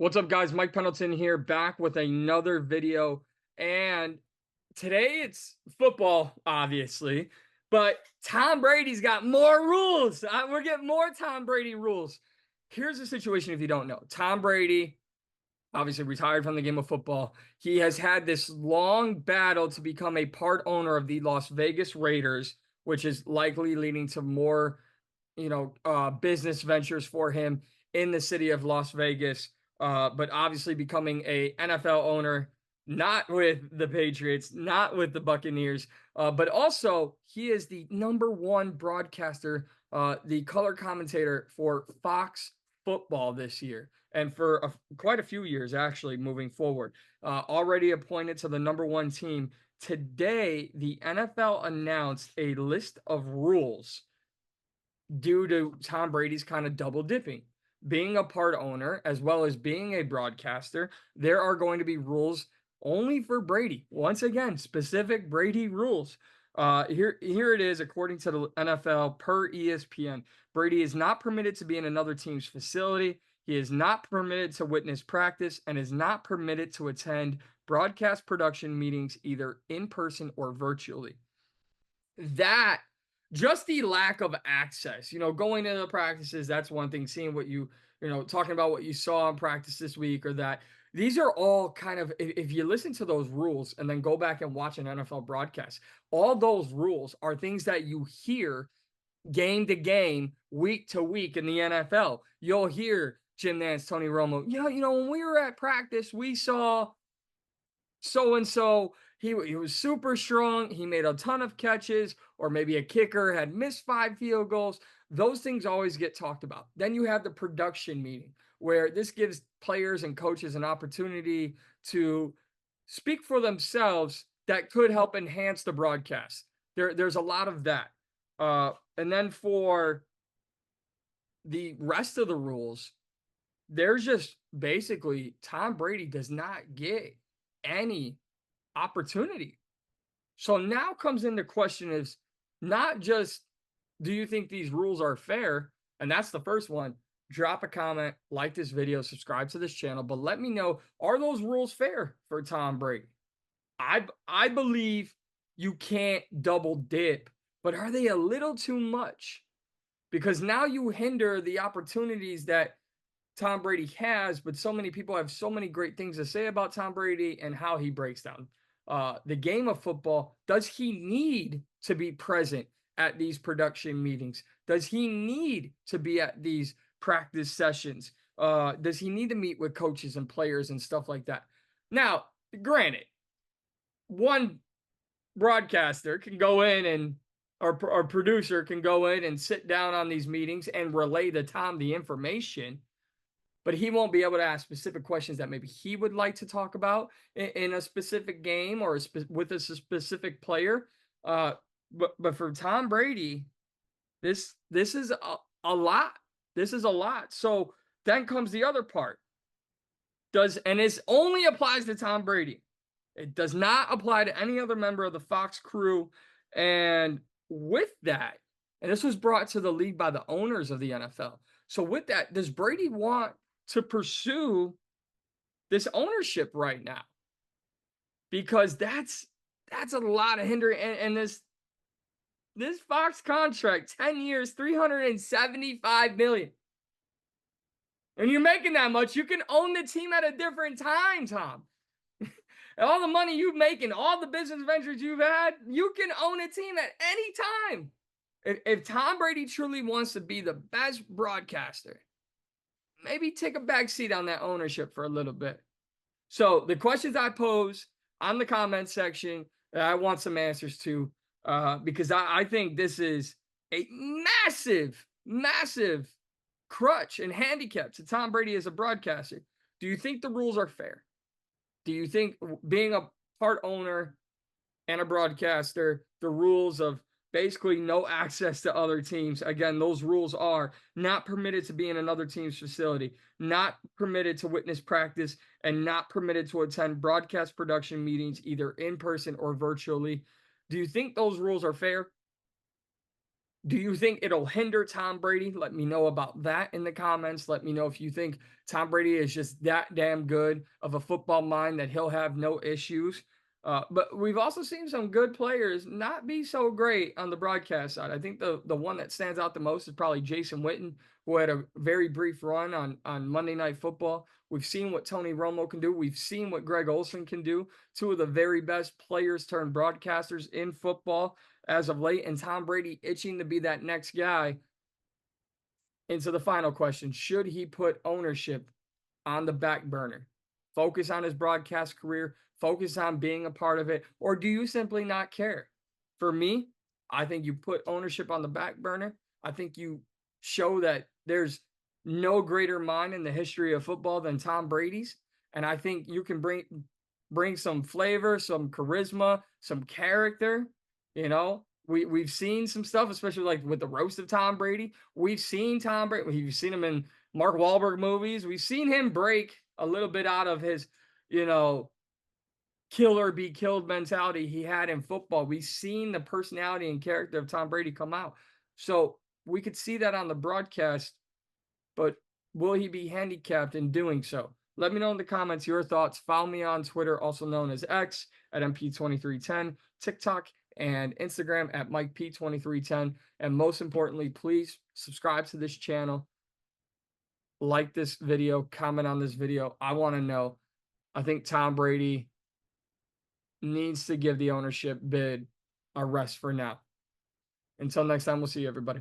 What's up, guys? Mike Pendleton here, back with another video. And today it's football, obviously, but Tom Brady's got more rules. We're getting more Tom Brady rules. Here's the situation if you don't know. Tom Brady, obviously retired from the game of football. He has had this long battle to become a part owner of the Las Vegas Raiders, which is likely leading to more, business ventures for him in the city of Las Vegas. But obviously becoming a NFL owner, not with the Patriots, not with the Buccaneers, but also he is the number one broadcaster, the color commentator for Fox Football this year, and for quite a few years actually moving forward. Already appointed to the number one team. Today, the NFL announced a list of rules due to Tom Brady's kind of double dipping. Being a part owner as well as being a broadcaster, there are going to be rules only for Brady. Once again, specific Brady rules. Here it is, according to the NFL per ESPN. Brady is not permitted to be in another team's facility. He is not permitted to witness practice and is not permitted to attend broadcast production meetings either in person or virtually. That just the lack of access, going to the practices, that's one thing. Seeing what talking about what you saw in practice this week, or that these are all kind of, if you listen to those rules and then go back and watch an NFL broadcast, all those rules are things that you hear game to game, week to week in the NFL. You'll hear Jim Nantz, Tony Romo, when we were at practice, we saw so and so. He was super strong. He made a ton of catches, or maybe a kicker had missed 5 field goals. Those things always get talked about. Then you have the production meeting, where this gives players and coaches an opportunity to speak for themselves that could help enhance the broadcast. There's a lot of that. And then for the rest of the rules, there's just basically Tom Brady does not get any opportunity. So now comes into question is not just, do you think these rules are fair? And that's the first one. Drop a comment, like this video, subscribe to this channel, but let me know, are those rules fair for Tom Brady? I believe you can't double dip, but are they a little too much? Because now you hinder the opportunities that Tom Brady has, but so many people have so many great things to say about Tom Brady and how he breaks down the game of football. Does he need to be present at these production meetings? Does he need to be at these practice sessions? Does he need to meet with coaches and players and stuff like that? Now, granted, one broadcaster can go in and or producer can go in and sit down on these meetings and relay to Tom the information, but he won't be able to ask specific questions that maybe he would like to talk about in a specific game or with a specific player. But for Tom Brady, this is a lot. This is a lot. So then comes the other part. And this only applies to Tom Brady. It does not apply to any other member of the Fox crew. And with that, and this was brought to the league by the owners of the NFL. So with that, does Brady want to pursue this ownership right now? Because that's a lot of hindering. And this Fox contract, 10 years, $375 million. And you're making that much, you can own the team at a different time, Tom. And all the money you make and all the business ventures you've had, you can own a team at any time. If Tom Brady truly wants to be the best broadcaster, maybe take a back seat on that ownership for a little bit. So the questions I pose on the comment section, I want some answers to, because I think this is a massive, massive crutch and handicap to Tom Brady as a broadcaster. Do you think the rules are fair? Do you think being a part owner and a broadcaster, the rules of basically no access to other teams, again, those rules are not permitted to be in another team's facility, not permitted to witness practice, and not permitted to attend broadcast production meetings either in person or virtually. Do you think those rules are fair? Do you think it'll hinder Tom Brady? Let me know about that in the comments. Let me know if you think Tom Brady is just that damn good of a football mind that he'll have no issues. But we've also seen some good players not be so great on the broadcast side. I think the one that stands out the most is probably Jason Witten, who had a very brief run on Monday Night Football. We've seen what Tony Romo can do. We've seen what Greg Olsen can do. Two of the very best players turned broadcasters in football as of late, and Tom Brady itching to be that next guy. Into the final question: should he put ownership on the back burner, focus on his broadcast career, focus on being a part of it, or do you simply not care? For me, I think you put ownership on the back burner. I think you show that there's no greater mind in the history of football than Tom Brady's, and I think you can bring some flavor, some charisma, some character. You know, we've seen some stuff, especially like with the roast of Tom Brady. We've seen Tom Brady. We've seen him in Mark Wahlberg movies. We've seen him break a little bit out of his, you know, kill or be killed mentality he had in football. We've seen the personality and character of Tom Brady come out. So we could see that on the broadcast, but will he be handicapped in doing so? Let me know in the comments your thoughts. Follow me on Twitter, also known as X, at MP2310, TikTok, and Instagram at MikeP2310. And most importantly, please subscribe to this channel, like this video, comment on this video. I want to know. I think Tom Brady needs to give the ownership bid a rest for now. Until next time, we'll see you, everybody.